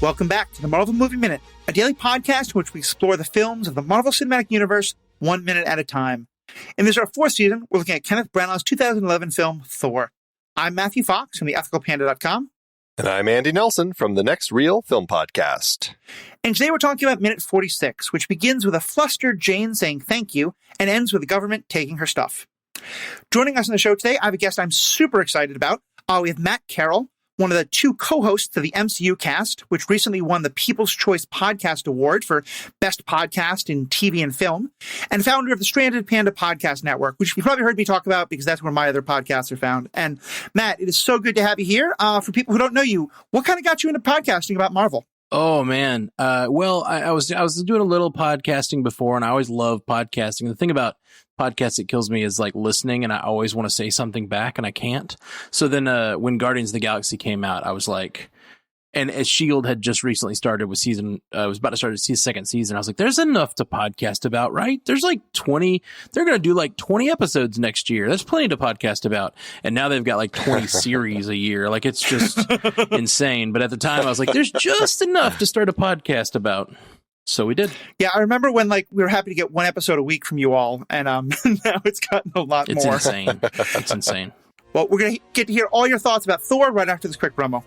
Welcome back to the Marvel Movie Minute, a daily podcast in which we explore the films of the Marvel Cinematic Universe 1 minute at a time. In this, our fourth season, we're looking at Kenneth Branagh's 2011 film, Thor. I'm Matthew Fox from theethicalpanda.com. And I'm Andy Nelson from the Next Reel Film Podcast. And today we're talking about minute 46, which begins with a flustered Jane saying thank you and ends with the government taking her stuff. Joining us on the show today, I have a guest I'm super excited about. We have Matt Carroll, one of the two co-hosts of the MCUCast, which recently won the People's Choice Podcast Award for Best Podcast in TV and Film, and founder of the Stranded Panda Podcast Network, which you probably heard me talk about because that's where my other podcasts are found. And Matt, it is so good to have you here. For people who don't know you, what kind of got you into podcasting about Marvel? Oh, man. I was doing a little podcasting before, and I always love podcasting. The thing about podcasts that kills me is like listening, and I always want to say something back, and I can't. So then when Guardians of the Galaxy came out, I was like, and as S.H.I.E.L.D. had just recently started with was about to start its second season. I was like, there's enough to podcast about, right? There's like 20, they're going to do like 20 episodes next year. There's plenty to podcast about. And now they've got like 20 series a year. Like it's just insane. But at the time I was like, there's just enough to start a podcast about. So we did. Yeah, I remember when we were happy to get one episode a week from you all. And now it's gotten a lot more. It's insane. It's insane. Well, we're going to get to hear all your thoughts about Thor right after this quick promo.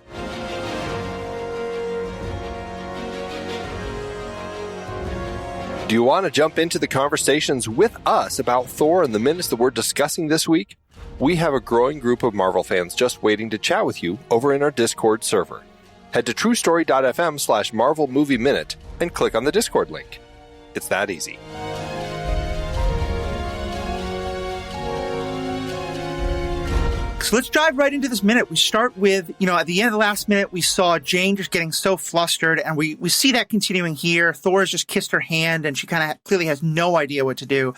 Do you want to jump into the conversations with us about Thor and the minutes that we're discussing this week? We have a growing group of Marvel fans just waiting to chat with you over in our Discord server. Head to truestory.fm/Marvel Movie Minute and click on the Discord link. It's that easy. So let's dive right into this minute. We start with, at the end of the last minute, we saw Jane just getting so flustered, and we see that continuing here. Thor has just kissed her hand, and she kind of clearly has no idea what to do.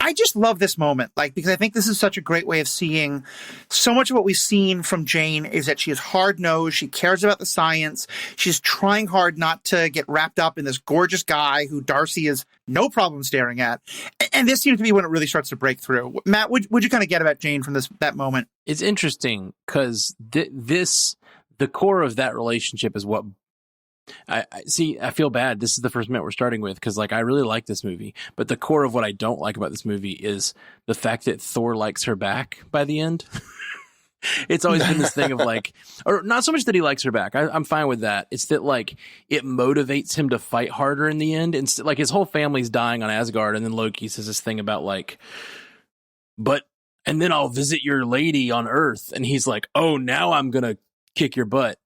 I just love this moment, because I think this is such a great way of seeing so much of what we've seen from Jane is that she is hard-nosed, she cares about the science, she's trying hard not to get wrapped up in this gorgeous guy who Darcy is no problem staring at. And this seems to be when it really starts to break through. Matt, what'd you kind of get about Jane from that moment? It's interesting because the core of that relationship is what I see. I feel bad. This is the first minute we're starting with because I really like this movie, but the core of what I don't like about this movie is the fact that Thor likes her back by the end. It's always been this thing of or not so much that he likes her back. I'm fine with that. It's that it motivates him to fight harder in the end. And his whole family's dying on Asgard, and then Loki says this thing about and then I'll visit your lady on Earth, and he's like, oh, now I'm gonna kick your butt.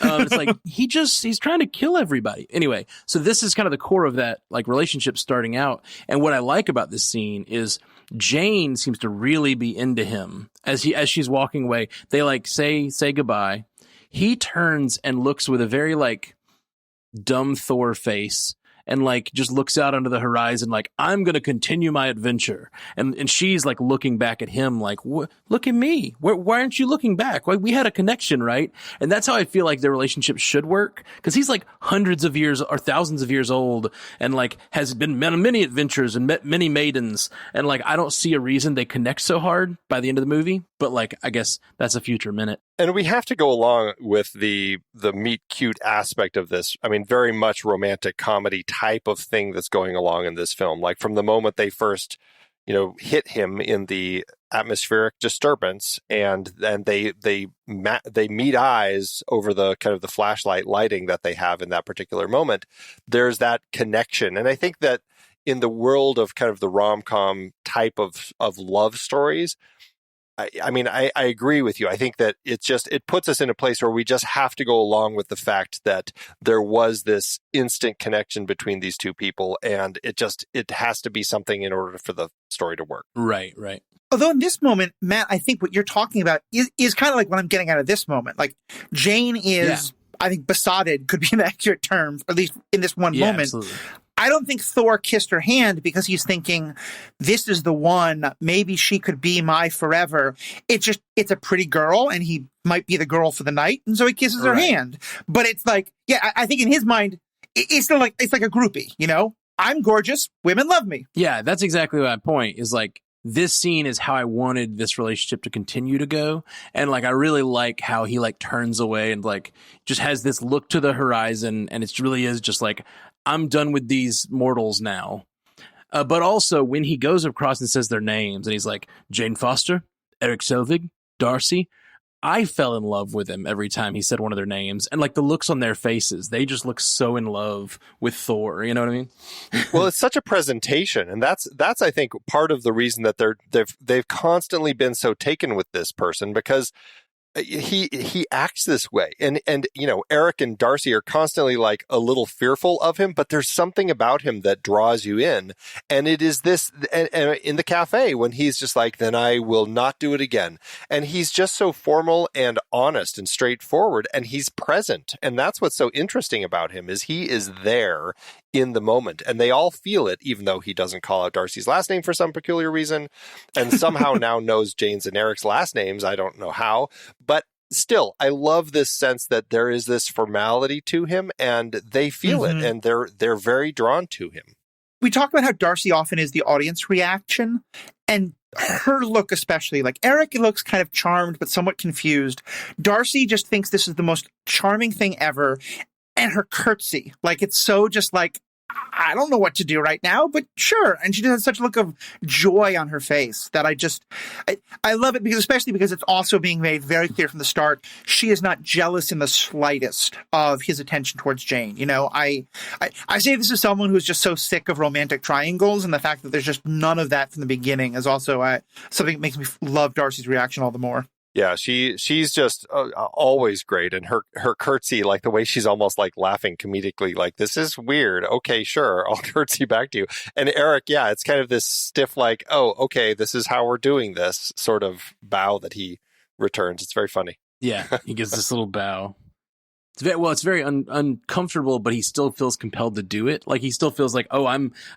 It's he's trying to kill everybody. Anyway, so this is kind of the core of that relationship starting out. And what I like about this scene is Jane seems to really be into him as she's walking away. They say goodbye. He turns and looks with a very dumb Thor face and just looks out onto the horizon I'm going to continue my adventure. And she's looking back at him look at me. Why aren't you looking back? We had a connection, right? And that's how I feel their relationship should work, because he's hundreds of years or thousands of years old and has been on many adventures and met many maidens. And I don't see a reason they connect so hard by the end of the movie. But I guess that's a future minute. And we have to go along with the meet cute aspect of this. I mean, very much romantic comedy type of thing that's going along in this film. From the moment they first, hit him in the atmospheric disturbance, and then they meet eyes over the kind of the flashlight lighting that they have in that particular moment. There's that connection, and I think that in the world of kind of the rom-com type of love stories, I agree with you. I think that it puts us in a place where we just have to go along with the fact that there was this instant connection between these two people, and it has to be something in order for the story to work. Right. Although in this moment, Matt, I think what you're talking about is kind of what I'm getting out of this moment. Jane is, I think besotted could be an accurate term, at least in this one moment. Absolutely. I don't think Thor kissed her hand because he's thinking, this is the one, maybe she could be my forever. It's a pretty girl, and he might be the girl for the night, and so he kisses her hand. But it's I think in his mind, it's still it's like a groupie, I'm gorgeous, women love me. Yeah, that's exactly my point, is this scene is how I wanted this relationship to continue to go. And like, I really like how he like turns away and like just has this look to the horizon. And it really is just like, I'm done with these mortals now. But also when he goes across and says their names and he's like, Jane Foster, Eric Selvig, Darcy, I fell in love with him every time he said one of their names. And like the looks on their faces, they just look so in love with Thor. You know what I mean? Well, it's such a presentation. And that's I think, part of the reason that they've constantly been so taken with this person, because he acts this way. And you know, Eric and Darcy are constantly like a little fearful of him, but there's something about him that draws you in. And it is this, and in the cafe when he's just like, then I will not do it again. And he's just so formal and honest and straightforward, and he's present. And that's what's so interesting about him, is he is there in the moment, and they all feel it, even though he doesn't call out Darcy's last name for some peculiar reason, and somehow now knows Jane's and Eric's last names. I don't know how, but still, I love this sense that there is this formality to him, and they feel it, and they're very drawn to him. We talk about how Darcy often is the audience reaction, and her look especially. Like, Eric looks kind of charmed but somewhat confused. Darcy just thinks this is the most charming thing ever, and her curtsy, like, it's so just like, I don't know what to do right now, but sure. And she just has such a look of joy on her face that I love it, because especially because it's also being made very clear from the start, she is not jealous in the slightest of his attention towards Jane. You know, I say this as someone who's just so sick of romantic triangles, and the fact that there's just none of that from the beginning is also something that makes me love Darcy's reaction all the more. Yeah, she's just always great. And her curtsy, like the way she's almost like laughing comedically, like, this is weird. Okay, sure, I'll curtsy back to you. And Eric, yeah, it's kind of this stiff, like, oh, okay, this is how we're doing this sort of bow that he returns. It's very funny. Yeah, he gives this little bow. It's very uncomfortable, but he still feels compelled to do it. Like, he still feels like, oh,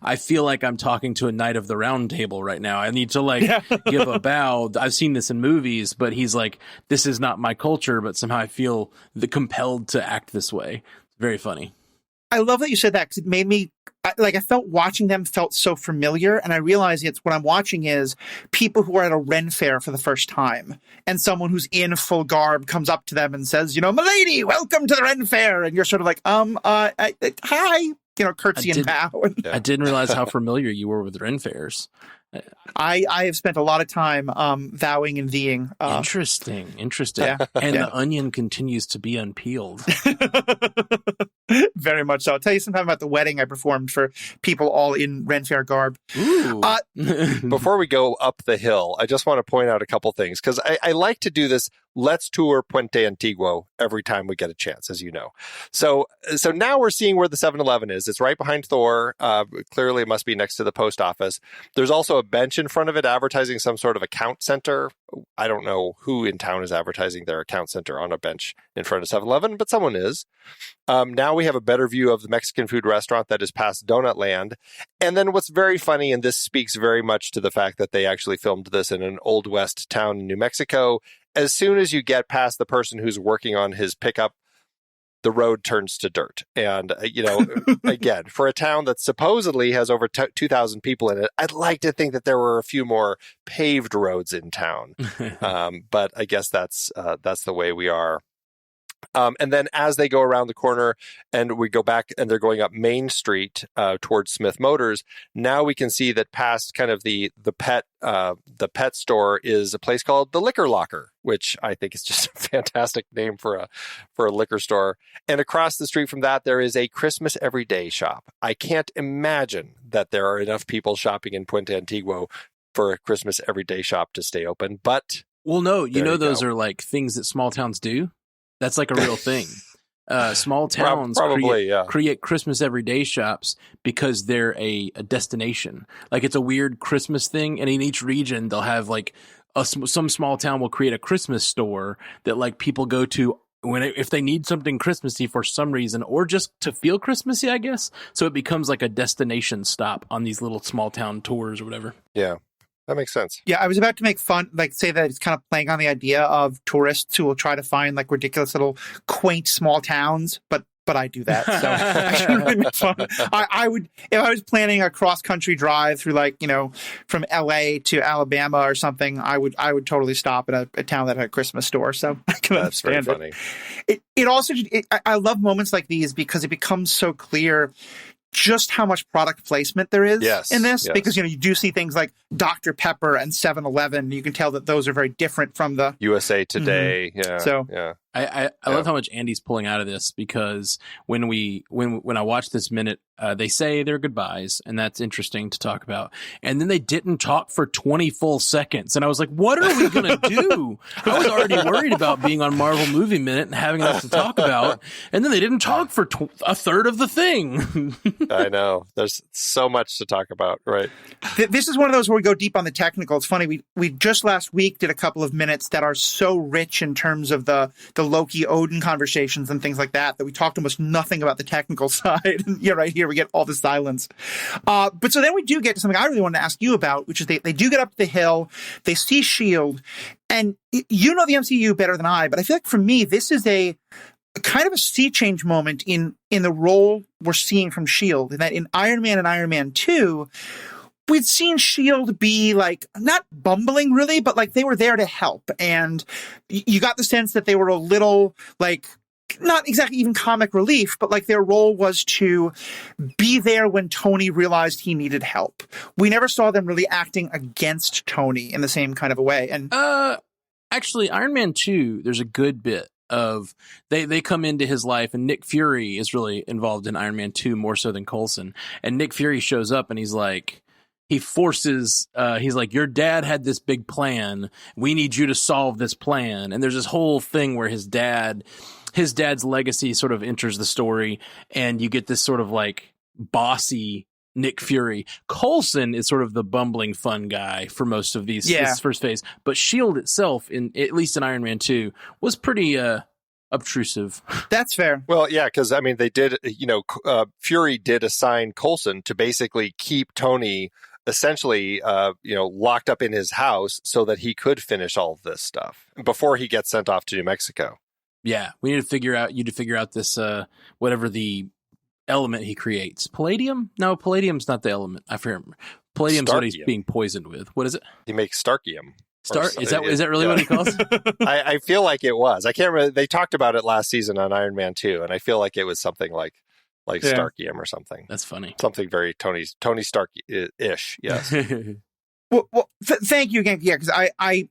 I feel like I'm talking to a knight of the round table right now. I need to give a bow. I've seen this in movies, but he's like, this is not my culture, but somehow I feel compelled to act this way. Very funny. I love that you said that, because it made me, I felt watching them felt so familiar, and I realized what I'm watching is people who are at a Ren fair for the first time, and someone who's in full garb comes up to them and says, you know, "Milady, welcome to the Ren fair," and you're sort of like, hi, you know, curtsy and bow. I didn't realize how familiar you were with Ren fairs. I have spent a lot of time vowing and thee-ing. Interesting. Yeah. And the onion continues to be unpeeled. Very much so. I'll tell you sometime about the wedding I performed for people all in Ren Fair garb. Ooh. Before we go up the hill, I just want to point out a couple things, because I like to do this. Let's tour Puente Antiguo every time we get a chance, as you know. So now we're seeing where the 7-Eleven is. It's right behind Thor. Clearly, it must be next to the post office. There's also a bench in front of it advertising some sort of account center. I don't know who in town is advertising their account center on a bench in front of 7-Eleven, but someone is. Now we have a better view of the Mexican food restaurant that is past Donut Land. And then what's very funny, and this speaks very much to the fact that they actually filmed this in an Old West town in New Mexico, as soon as you get past the person who's working on his pickup, the road turns to dirt. And, you know, again, for a town that supposedly has over 2,000 people in it, I'd like to think that there were a few more paved roads in town. But I guess that's the way we are. And then as they go around the corner and we go back and they're going up Main Street towards Smith Motors, now we can see that past kind of the pet store is a place called the Liquor Locker, which I think is just a fantastic name for a liquor store. And across the street from that, there is a Christmas Everyday shop. I can't imagine that there are enough people shopping in Puente Antiguo for a Christmas Everyday shop to stay open. But well, no, you know, those are like things that small towns do. That's like a real thing. Small towns create Christmas everyday shops because they're a destination. Like, it's a weird Christmas thing. And in each region, they'll have like some small town will create a Christmas store that like people go to if they need something Christmassy for some reason, or just to feel Christmassy, I guess. So it becomes like a destination stop on these little small town tours or whatever. Yeah. That makes sense. Yeah, I was about to make fun, like say that it's kind of playing on the idea of tourists who will try to find like ridiculous little quaint small towns, but but I do that. So I shouldn't really make fun. I would, if I was planning a cross-country drive through, like, from LA to Alabama or something, I would totally stop at a town that had a Christmas store. So I can understand very funny. It also, I love moments like these because it becomes so clear just how much product placement there is in this, because you do see things like Dr. Pepper and 7-Eleven. You can tell that those are very different from the USA Today. I love how much Andy's pulling out of this, because when I watch this minute, they say their goodbyes, and that's interesting to talk about. And then they didn't talk for 20 full seconds, and I was like, "What are we gonna do?" I was already worried about being on Marvel Movie Minute and having enough to talk about, and then they didn't talk for a third of the thing. I know. There's so much to talk about, right? This is one of those where we go deep on the technical. It's funny. We just last week did a couple of minutes that are so rich in terms of the Loki Odin conversations and things like that we talked almost nothing about the technical side. And right here we get all the silence. But so then we do get to something I really wanted to ask you about, which is they do get up to the hill, they see S.H.I.E.L.D., and you know the MCU better than I, but I feel like for me this is a kind of a sea change moment in the role we're seeing from S.H.I.E.L.D., in that in Iron Man and Iron Man 2, we'd seen S.H.I.E.L.D. be like, not bumbling really, but like they were there to help. And you got the sense that they were a little like, not exactly even comic relief, but like their role was to be there when Tony realized he needed help. We never saw them really acting against Tony in the same kind of a way. And actually, Iron Man 2, there's a good bit of they come into his life, and Nick Fury is really involved in Iron Man 2 more so than Coulson. And Nick Fury shows up and he's like, he's like, your dad had this big plan. We need you to solve this plan. And there's this whole thing where his dad's legacy sort of enters the story, and you get this sort of like bossy Nick Fury. Coulson is sort of the bumbling fun guy for most of this first phase, but S.H.I.E.L.D. itself, at least in Iron Man 2, was pretty obtrusive. That's fair. Well, yeah, because I mean, they did, Fury did assign Coulson to basically keep Tony essentially, locked up in his house so that he could finish all of this stuff before he gets sent off to New Mexico. Yeah, we need to figure out this whatever the element he creates. Palladium? No, palladium's not the element. I forget. Palladium's what he's being poisoned with. What is it? He makes starkium. Is that really what he calls it? I feel like it was. I can't remember. They talked about it last season on Iron Man 2, and I feel like it was something like starkium or something. That's funny. Something very Tony Stark-ish. Yes. Well, thank you again. Yeah, because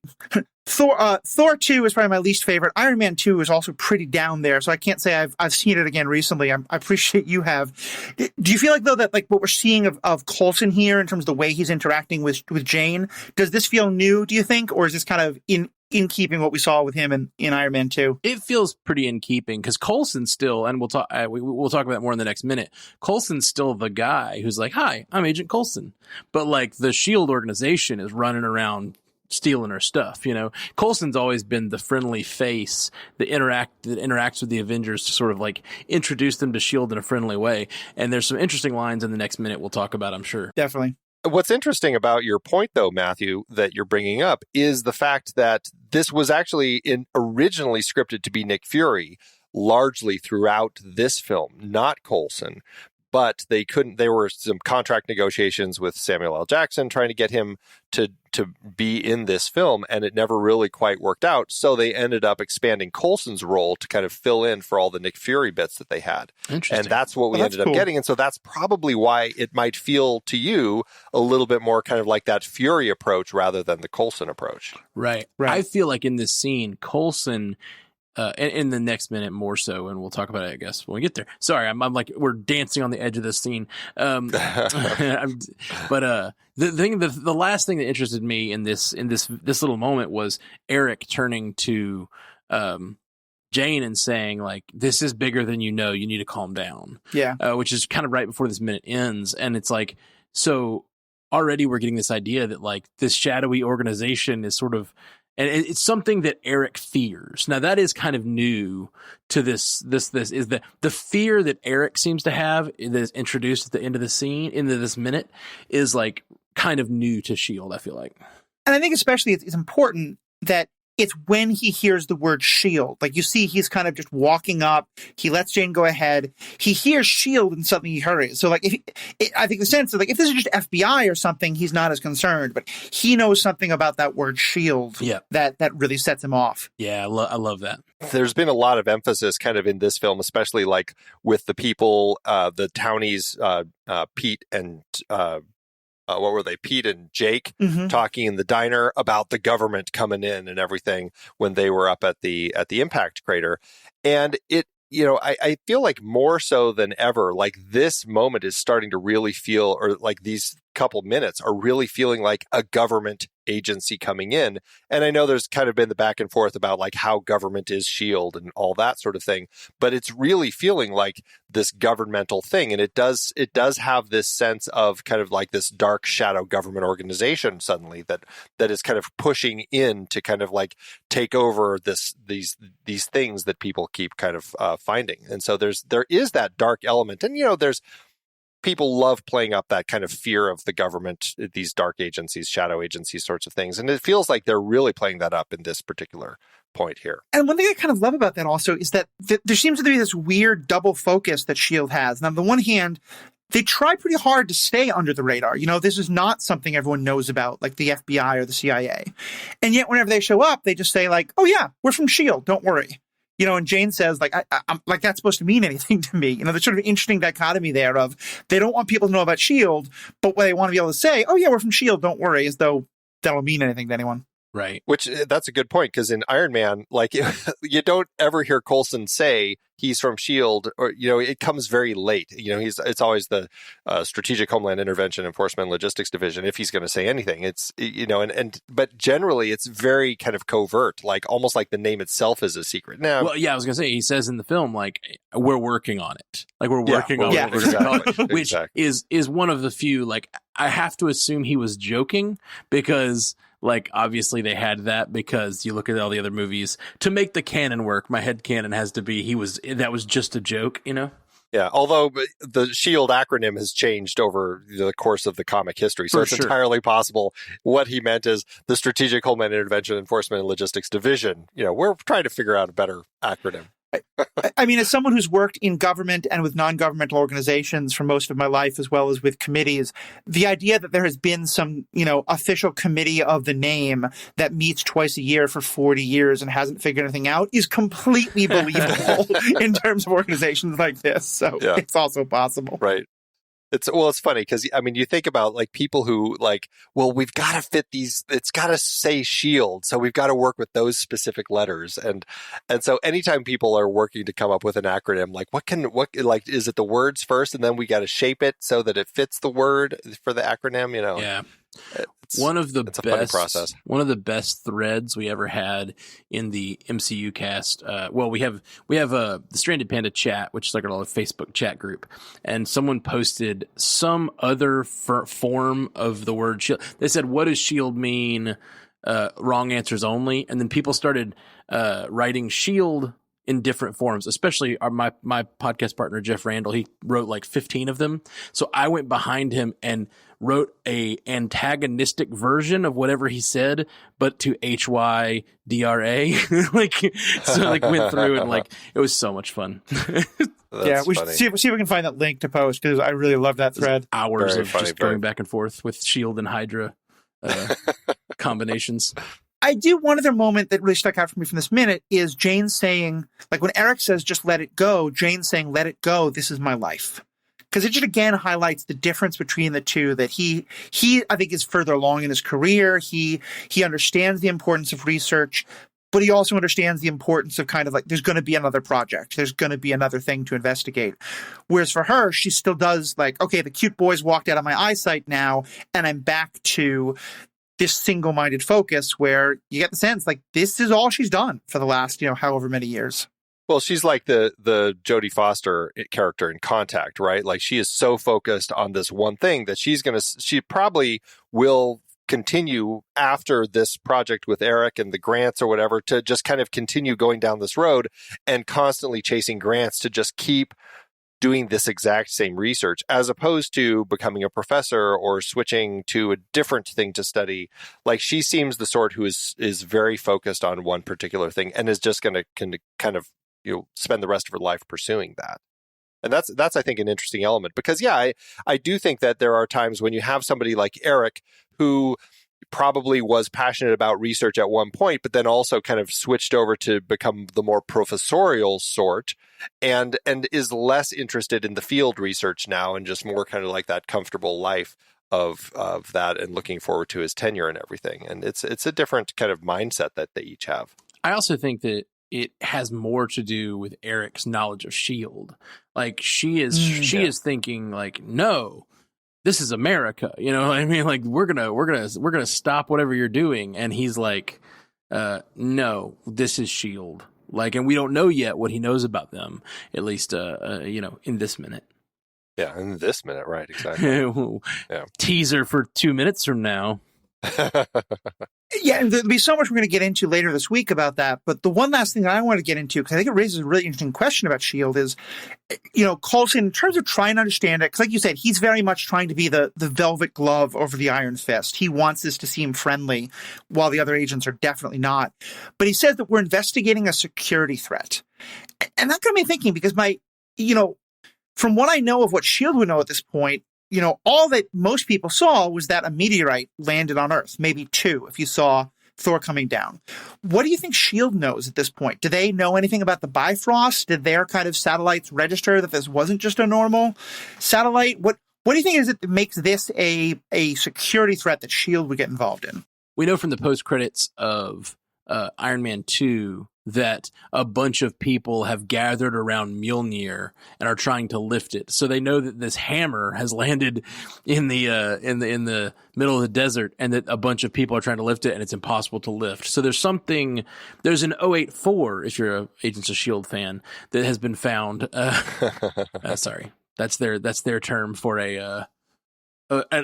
Thor 2 is probably my least favorite. Iron Man 2 is also pretty down there, so I can't say I've seen it again recently. I appreciate you have. Do you feel like, though, that like what we're seeing of Coulson here in terms of the way he's interacting with Jane, does this feel new, do you think, or is this kind of in keeping what we saw with him in Iron Man 2? It feels pretty in keeping, because Coulson's still, and we'll talk about that more in the next minute. Coulson's still the guy who's like, "Hi, I'm Agent Coulson," but like the S.H.I.E.L.D. organization is running around stealing her stuff. Coulson's always been the friendly face that interacts with the Avengers to sort of like introduce them to S.H.I.E.L.D. in a friendly way. And there's some interesting lines in the next minute we'll talk about, I'm sure. Definitely. What's interesting about your point, though, Matthew, that you're bringing up is the fact that this was actually originally scripted to be Nick Fury largely throughout this film, not Coulson. But they couldn't. There were some contract negotiations with Samuel L. Jackson trying to get him to be in this film, and it never really quite worked out. So they ended up expanding Coulson's role to kind of fill in for all the Nick Fury bits that they had. Interesting. And that's what we ended up getting. And so that's probably why it might feel to you a little bit more kind of like that Fury approach rather than the Coulson approach. Right. I feel like in this scene, Coulson, in the next minute more so, and we'll talk about it, I guess, when we get there. Sorry, I'm like, we're dancing on the edge of this scene. But the last thing that interested me in this little moment was Eric turning to Jane and saying, like, "This is bigger than you know. You need to calm down." Yeah. Which is kind of right before this minute ends, and it's like, so already we're getting this idea that like this shadowy organization is sort of. And it's something that Eric fears. Now that is kind of new to this is the fear that Eric seems to have that is introduced at the end of the scene into this minute is like kind of new to S.H.I.E.L.D., I feel like. And I think especially it's important that it's when he hears the word shield. Like, you see, he's kind of just walking up. He lets Jane go ahead. He hears shield and suddenly he hurries. So, like, I think the sense of, like, if this is just FBI or something, he's not as concerned. But he knows something about that word shield that really sets him off. Yeah, I love that. There's been a lot of emphasis kind of in this film, especially like with the people, the townies, Pete and what were they? Pete and Jake talking in the diner about the government coming in and everything when they were up at the impact crater. And it, I feel like more so than ever, like this moment is starting to really feel, or like these couple minutes are really feeling like a government agency coming in. And I know there's kind of been the back and forth about like how government is S.H.I.E.L.D. and all that sort of thing, but it's really feeling like this governmental thing. And it does have this sense of kind of like this dark shadow government organization suddenly that is kind of pushing in to kind of like take over these things that people keep kind of finding. And so there is that dark element. And, there's people love playing up that kind of fear of the government, these dark agencies, shadow agencies sorts of things. And it feels like they're really playing that up in this particular point here. And one thing I kind of love about that also is that there seems to be this weird double focus that S.H.I.E.L.D. has. And on the one hand, they try pretty hard to stay under the radar. This is not something everyone knows about, like the FBI or the CIA. And yet whenever they show up, they just say like, oh yeah, we're from S.H.I.E.L.D., don't worry. And Jane says, like, I'm like, that's supposed to mean anything to me. There's sort of an interesting dichotomy there of they don't want people to know about S.H.I.E.L.D., but what they want to be able to say, oh, yeah, we're from S.H.I.E.L.D., don't worry, as though that'll mean anything to anyone. Right. Which that's a good point, because in Iron Man, like you don't ever hear Coulson say he's from S.H.I.E.L.D. or, it comes very late. It's always the Strategic Homeland Intervention Enforcement and Logistics Division. If he's going to say anything, it's, but generally it's very kind of covert, like almost like the name itself is a secret. Now, well, yeah, I was going to say, he says in the film, like, we're working on it. Like, we're working on it. Exactly. Which is one of the few, like, I have to assume he was joking because, like, obviously they had that because you look at all the other movies to make the canon work. My head canon has to be that was just a joke, Yeah, although the S.H.I.E.L.D. acronym has changed over the course of the comic history, so it's entirely possible what he meant is the Strategic Homeland Intervention Enforcement and Logistics Division. We're trying to figure out a better acronym. I mean, as someone who's worked in government and with non-governmental organizations for most of my life, as well as with committees, the idea that there has been some, official committee of the name that meets twice a year for 40 years and hasn't figured anything out is completely believable in terms of organizations like this. So It's also possible. Right. It's funny because, I mean, you think about like people who like, well, we've got to fit these, it's got to say S.H.I.E.L.D. So we've got to work with those specific letters. And so anytime people are working to come up with an acronym, like like, is it the words first and then we got to shape it so that it fits the word for the acronym, Yeah. One of the best threads we ever had in the MCUCast. We have the Stranded Panda chat, which is like a little Facebook chat group, and someone posted some other form of the word S.H.I.E.L.D. They said, "What does S.H.I.E.L.D. mean?" Wrong answers only, and then people started writing S.H.I.E.L.D. in different forms, especially my podcast partner, Jeff Randall. He wrote like 15 of them. So I went behind him and wrote a antagonistic version of whatever he said, but to HYDRA. Went through and like, it was so much fun. We should see if we can find that link to post, because I really love that thread. Hours of just going back and forth with S.H.I.E.L.D. and Hydra combinations. I do. One other moment that really stuck out for me from this minute is Jane saying, like, when Eric says, just let it go, Jane saying, let it go, this is my life. Because it just again highlights the difference between the two, that he I think is further along in his career. He understands the importance of research, but he also understands the importance of kind of like, there's going to be another project. There's going to be another thing to investigate. Whereas for her, she still does like, okay, the cute boys walked out of my eyesight now, and I'm back to this single-minded focus where you get the sense like this is all she's done for the last, however many years. Well, she's like the Jodie Foster character in Contact, right? Like she is so focused on this one thing that she probably will continue after this project with Eric and the grants or whatever to just kind of continue going down this road and constantly chasing grants to just keep doing this exact same research, as opposed to becoming a professor or switching to a different thing to study. Like, she seems the sort who is very focused on one particular thing and is just going to kind of, spend the rest of her life pursuing that. And that's I think an interesting element, because I do think that there are times when you have somebody like Eric who probably was passionate about research at one point, but then also kind of switched over to become the more professorial sort, and is less interested in the field research now, and just more kind of like that comfortable life of that, and looking forward to his tenure and everything. And it's a different kind of mindset that they each have. I also think that it has more to do with Eric's knowledge of S.H.I.E.L.D. Like, she is thinking like, no, this is America. You know what I mean? Like, we're gonna stop whatever you're doing. And he's like, no, this is S.H.I.E.L.D. Like, and we don't know yet what he knows about them, at least, in this minute. Yeah, in this minute, right? Exactly. Yeah. Teaser for 2 minutes from now. Yeah, and there'll be so much we're going to get into later this week about that. But the one last thing that I want to get into, because I think it raises a really interesting question about S.H.I.E.L.D., is, Coulson, in terms of trying to understand it, because like you said, he's very much trying to be the velvet glove over the iron fist. He wants this to seem friendly, while the other agents are definitely not. But he says that we're investigating a security threat. And that got me thinking, because from what I know of what S.H.I.E.L.D. would know at this point, all that most people saw was that a meteorite landed on Earth, maybe two, if you saw Thor coming down. What do you think S.H.I.E.L.D. knows at this point? Do they know anything about the Bifrost? Did their kind of satellites register that this wasn't just a normal satellite? What do you think is it that makes this a security threat that S.H.I.E.L.D. would get involved in? We know from the post-credits of Iron Man 2 that a bunch of people have gathered around Mjolnir and are trying to lift it. So they know that this hammer has landed in the middle of the desert, and that a bunch of people are trying to lift it, and it's impossible to lift. So there's an 084, if you're a Agents of S.H.I.E.L.D. fan, that has been found. Sorry, that's their term for an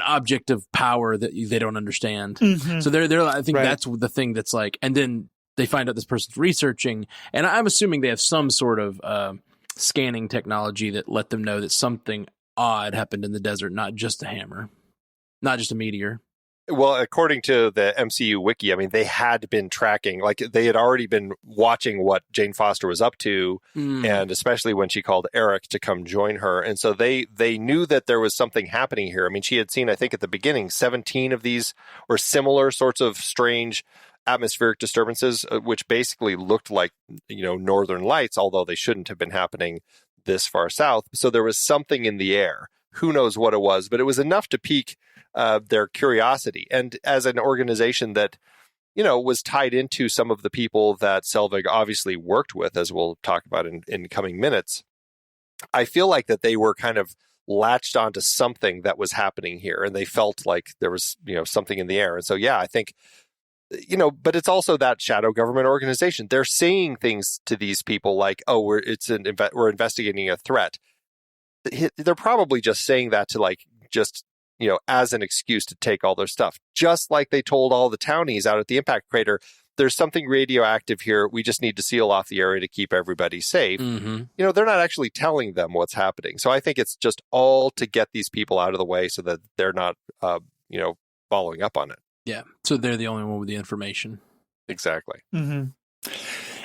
object of power that they don't understand. Mm-hmm. So I think that's the thing that's like, and then they find out this person's researching, and I'm assuming they have some sort of scanning technology that let them know that something odd happened in the desert, not just a hammer, not just a meteor. Well, according to the MCU wiki, I mean, they had been tracking, like they had already been watching what Jane Foster was up to, and especially when she called Eric to come join her. And so they knew that there was something happening here. I mean, she had seen, I think at the beginning, 17 of these or similar sorts of strange atmospheric disturbances, which basically looked like, northern lights, although they shouldn't have been happening this far south. So there was something in the air. Who knows what it was, but it was enough to pique their curiosity. And as an organization that, was tied into some of the people that Selvig obviously worked with, as we'll talk about in coming minutes, I feel like that they were kind of latched onto something that was happening here, and they felt like there was, something in the air. And so, yeah, I think, but it's also that shadow government organization. They're saying things to these people like, oh, we're investigating a threat. They're probably just saying that to as an excuse to take all their stuff. Just like they told all the townies out at the impact crater, there's something radioactive here. We just need to seal off the area to keep everybody safe. Mm-hmm. They're not actually telling them what's happening. So I think it's just all to get these people out of the way so that they're not, following up on it. Yeah. So they're the only one with the information. Exactly. Mm-hmm.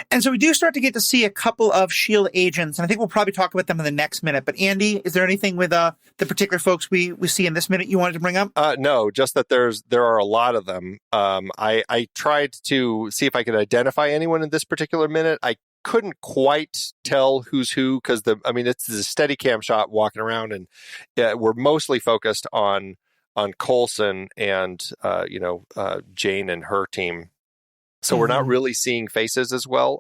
And so we do start to get to see a couple of S.H.I.E.L.D. agents, and I think we'll probably talk about them in the next minute. But Andy, is there anything with the particular folks we see in this minute you wanted to bring up? No, just that there are a lot of them. I tried to see if I could identify anyone in this particular minute. I couldn't quite tell who's who, because it's a steady cam shot walking around, and we're mostly focused on Coulson and Jane and her team. So we're not really seeing faces as well.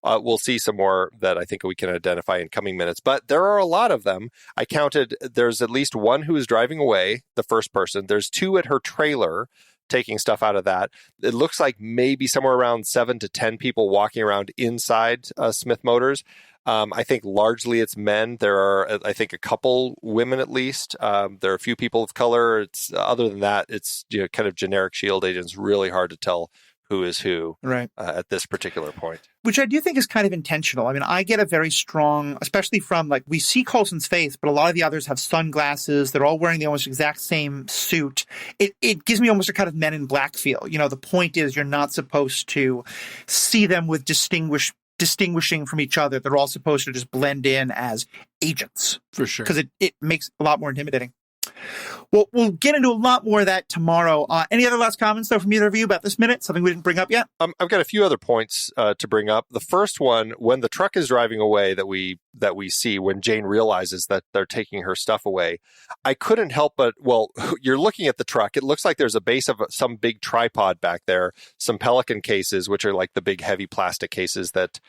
We'll see some more that I think we can identify in coming minutes. But there are a lot of them. I counted, there's at least one who is driving away, the first person. There's two at her trailer taking stuff out of that. It looks like maybe somewhere around 7 to 10 people walking around inside Smith Motors. I think largely it's men. There are, I think, a couple women at least. There are a few people of color. Other than that, it's kind of generic S.H.I.E.L.D. agents. Really hard to tell who is who right. At this particular point. Which I do think is kind of intentional. I mean, I get a very strong, especially from, like, we see Coulson's face, but a lot of the others have sunglasses. They're all wearing the almost exact same suit. It gives me almost a kind of Men in Black feel. You know, the point is you're not supposed to see them with distinguishing from each other. They're all supposed to just blend in as agents. For sure. Because it makes it a lot more intimidating. Well, we'll get into a lot more of that tomorrow. Any other last comments, though, from either of you about this minute? Something we didn't bring up yet? I've got a few other points to bring up. The first one, when the truck is driving away that we see, when Jane realizes that they're taking her stuff away, I couldn't help but, well, you're looking at the truck. It looks like there's a base of some big tripod back there, some Pelican cases, which are like the big heavy plastic cases that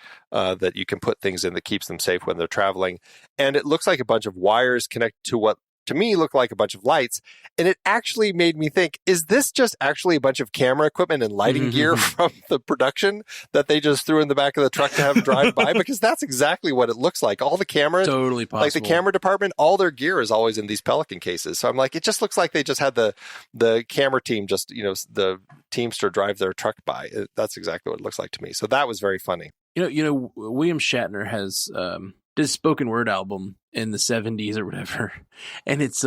you can put things in that keeps them safe when they're traveling. And it looks like a bunch of wires connected to what to me looked like a bunch of lights. And it actually made me think, is this just actually a bunch of camera equipment and lighting gear from the production that they just threw in the back of the truck to have drive by? Because that's exactly what it looks like. All the cameras, totally possible. Like the camera department, all their gear is always in these Pelican cases. So I'm like, it just looks like they just had the camera team just, the Teamster drive their truck by. That's exactly what it looks like to me. So that was very funny. William Shatner has did a spoken word album in the 70s or whatever, and it's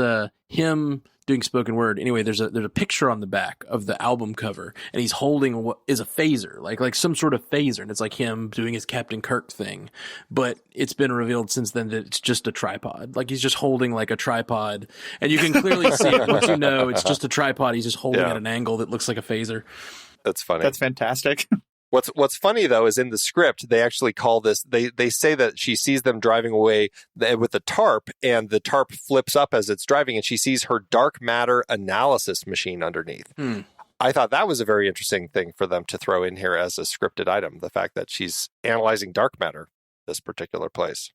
him doing spoken word. Anyway, there's a picture on the back of the album cover, and he's holding what is a phaser, like some sort of phaser, and it's like him doing his Captain Kirk thing. But it's been revealed since then that it's just a tripod. Like he's just holding like a tripod, and you can clearly see it once you know it's just a tripod. He's just holding at an angle that looks like a phaser. That's funny. That's fantastic. What's funny, though, is in the script, they actually call this, they say that she sees them driving away with the tarp, and the tarp flips up as it's driving, and she sees her dark matter analysis machine underneath. I thought that was a very interesting thing for them to throw in here as a scripted item, the fact that she's analyzing dark matter, this particular place.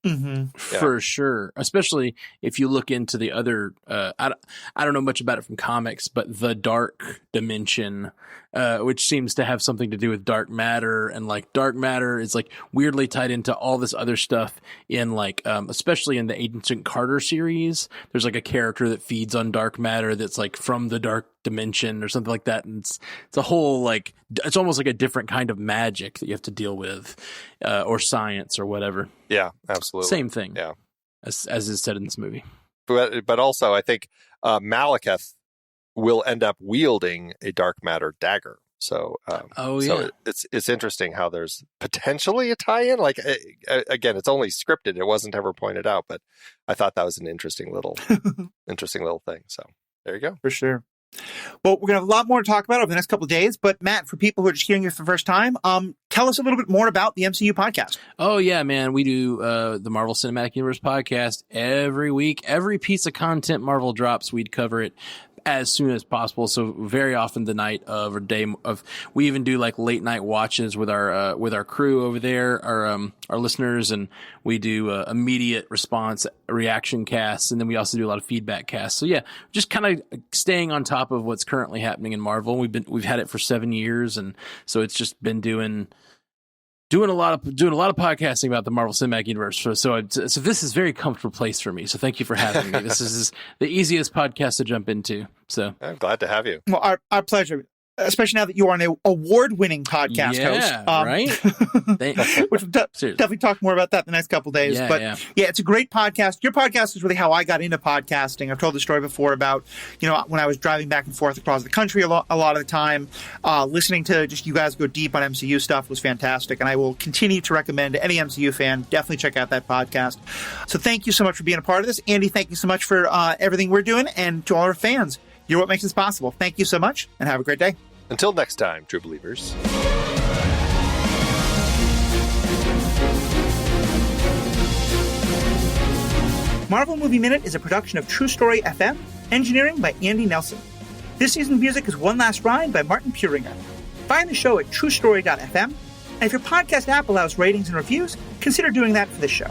For sure. Especially if you look into the other, I don't know much about it from comics, but the dark dimension, which seems to have something to do with dark matter, and like dark matter is like weirdly tied into all this other stuff in like, especially in the Agent Carter series, there's like a character that feeds on dark matter that's like from the dark dimension or something like that. And it's a whole, like, it's almost like a different kind of magic that you have to deal with, or science or whatever. Yeah, absolutely. Same thing. Yeah. As is said in this movie. But also I think Malekith will end up wielding a dark matter dagger. So, so it's interesting how there's potentially a tie-in. Like, again, it's only scripted. It wasn't ever pointed out, but I thought that was an interesting little thing. So there you go. For sure. Well, we're going to have a lot more to talk about over the next couple of days. But Matt, for people who are just hearing you for the first time, tell us a little bit more about the MCU podcast. Oh, yeah, man. We do the Marvel Cinematic Universe podcast every week. Every piece of content Marvel drops, we'd cover it as soon as possible. So very often the night of or day of, we even do like late night watches with our crew over there, our listeners, and we do immediate response reaction casts, and then we also do a lot of feedback casts. So yeah, just kind of staying on top of what's currently happening in Marvel. We've had it for 7 years, and so it's just been doing a lot of podcasting about the Marvel Cinematic Universe. So this is a very comfortable place for me. So thank you for having me. This is the easiest podcast to jump into. So I'm glad to have you. Well, our pleasure. Especially now that you are an award-winning podcast host. Right? Which we'll definitely talk more about that the next couple of days. Yeah, it's a great podcast. Your podcast is really how I got into podcasting. I've told the story before about, when I was driving back and forth across the country a lot of the time, listening to just you guys go deep on MCU stuff was fantastic. And I will continue to recommend to any MCU fan, definitely check out that podcast. So thank you so much for being a part of this. Andy, thank you so much for everything we're doing. And to all our fans, you're what makes this possible. Thank you so much, and have a great day. Until next time, true believers. Marvel Movie Minute is a production of True Story FM, engineering by Andy Nelson. This season's music is One Last Ride by Martin Puringer. Find the show at truestory.fm, and if your podcast app allows ratings and reviews, consider doing that for this show.